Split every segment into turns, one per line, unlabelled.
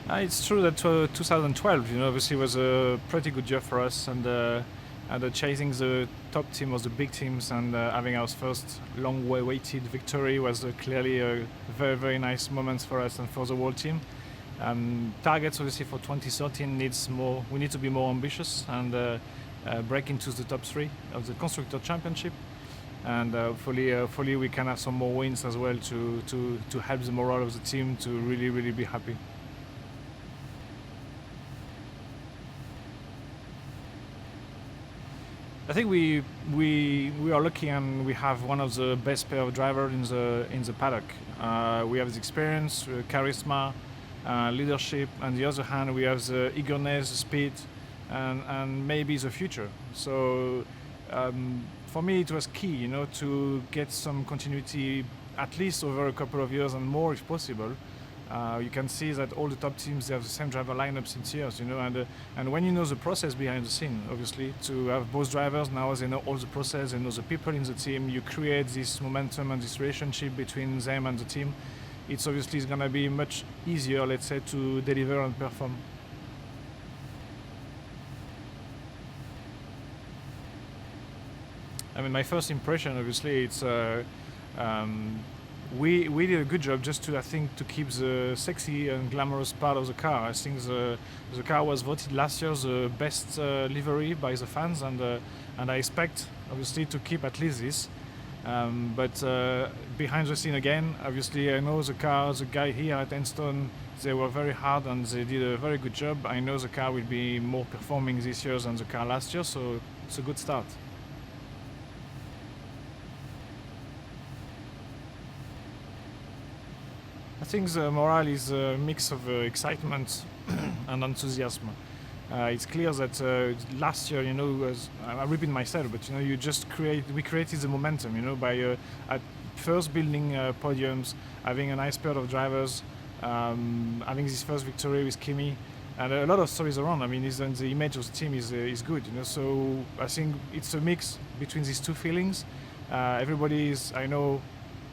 It's true that 2012, obviously was a pretty good year for us, and chasing the top team or the big teams and having our first long-awaited victory was clearly a very, very nice moment for us and for the whole team. Targets obviously for 2013 needs more. We need to be more ambitious and break into the top three of the constructor championship, and hopefully we can have some more wins as well to help the morale of the team to really, really be happy. I think we are lucky and we have one of the best pair of drivers in the paddock. We have the experience, charisma, leadership, and the other hand we have the eagerness, the speed, and maybe the future. So for me it was key, to get some continuity at least over a couple of years and more if possible. You can see that all the top teams, they have the same driver lineup since years, and when you know the process behind the scene, obviously, to have both drivers now, they know all the process, they know the people in the team, you create this momentum and this relationship between them and the team. It's obviously going to be much easier, let's say, to deliver and perform. I mean, my first impression, obviously, it's we did a good job just to, I think, to keep the sexy and glamorous part of the car. I think the car was voted last year the best livery by the fans, and I expect obviously to keep at least this. But behind the scene again, obviously I know the guy here at Enstone, they were very hard and they did a very good job. I know the car will be more performing this year than the car last year, so it's a good start. I think the morale is a mix of excitement and enthusiasm. It's clear that last year, I repeat myself, but we created the momentum, by at first building podiums, having a nice pair of drivers, having this first victory with Kimi, and a lot of stories around. I mean, the image of the team is good, So I think it's a mix between these two feelings. Everybody is, I know,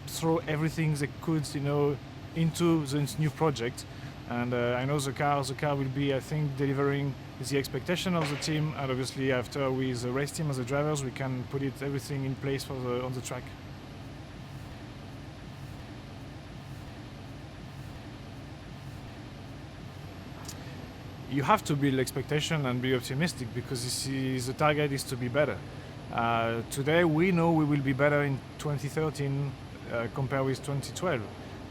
throw everything they could, into this new project, and I know the car will be, I think, delivering the expectation of the team, and obviously after with the race team as the drivers we can put everything in place on the track. You have to build expectation and be optimistic because the target is to be better. Today we know we will be better in 2013 compared with 2012.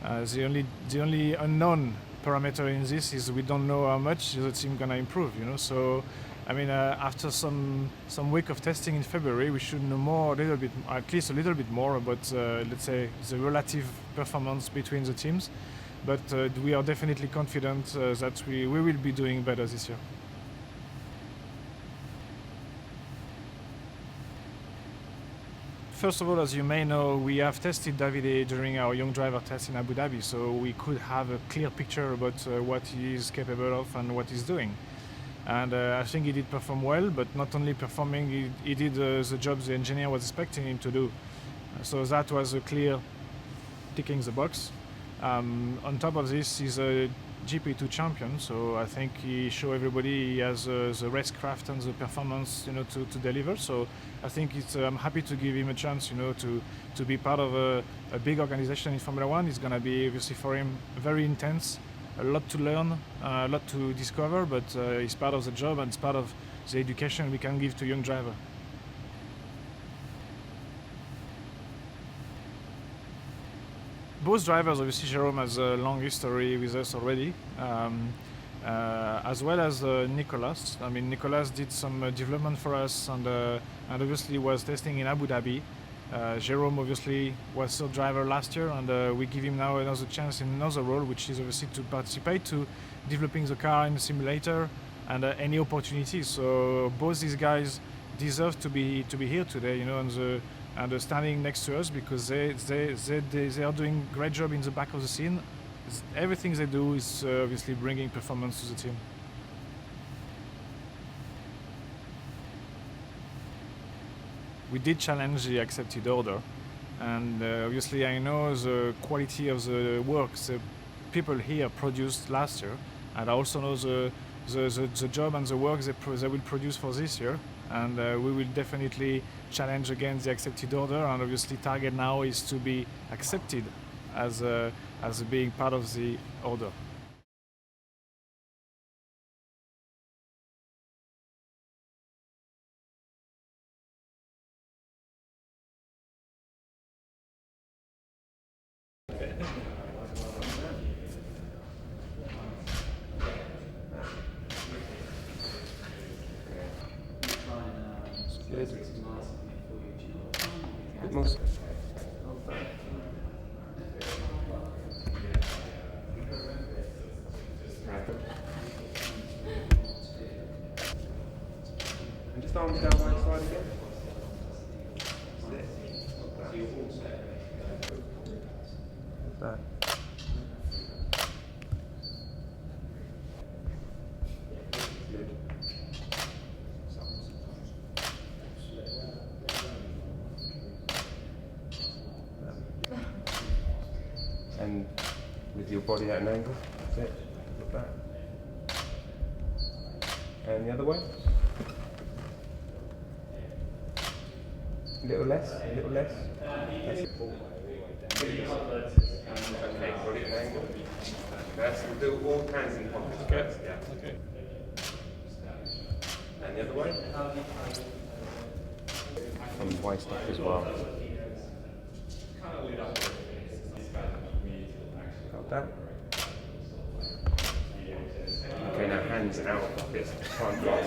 The only unknown parameter in this is we don't know how much the team gonna improve. So I mean, after some week of testing in February, we should know more, a little bit, at least a little bit more about let's say the relative performance between the teams. But we are definitely confident that we will be doing better this year. First of all, as you may know, we have tested Davide during our young driver test in Abu Dhabi, so we could have a clear picture about what he is capable of and what he's doing. And I think he did perform well, but not only performing, he did the job the engineer was expecting him to do. So that was a clear ticking the box. On top of this, he's a GP2 champion, so I think he showed everybody he has the racecraft and the performance, to deliver. So I think I'm happy to give him a chance, to be part of a big organization in Formula One. It's gonna be obviously for him very intense, a lot to learn, a lot to discover, but it's part of the job and it's part of the education we can give to young driver. Both drivers, obviously Jerome has a long history with us already, as well as Nicolas. I mean, Nicolas did some development for us and obviously was testing in Abu Dhabi. Jerome obviously was third driver last year, and we give him now another chance in another role, which is obviously to participate to developing the car in the simulator and any opportunities. So both these guys deserve to be here today, and standing next to us because they are doing a great job in the back of the scene. Everything they do is obviously bringing performance to the team. We did challenge the accepted order, and obviously I know the quality of the work the people here produced last year, And I also know the job and the work they will produce for this year. And we will definitely challenge against the accepted order. And obviously, target now is to be accepted as being part of the order.
Good. Bit more. And just arms down one side again. That. Good. And with your body at an angle, that's it, like that. And the other way. A little less, a little less. That's it. Okay, body at an angle. That's, we'll do all hands in pockets first, yeah.
Okay.
And the other way. On the waist up as well. Got that. Okay, now hands out of pockets. Try and drop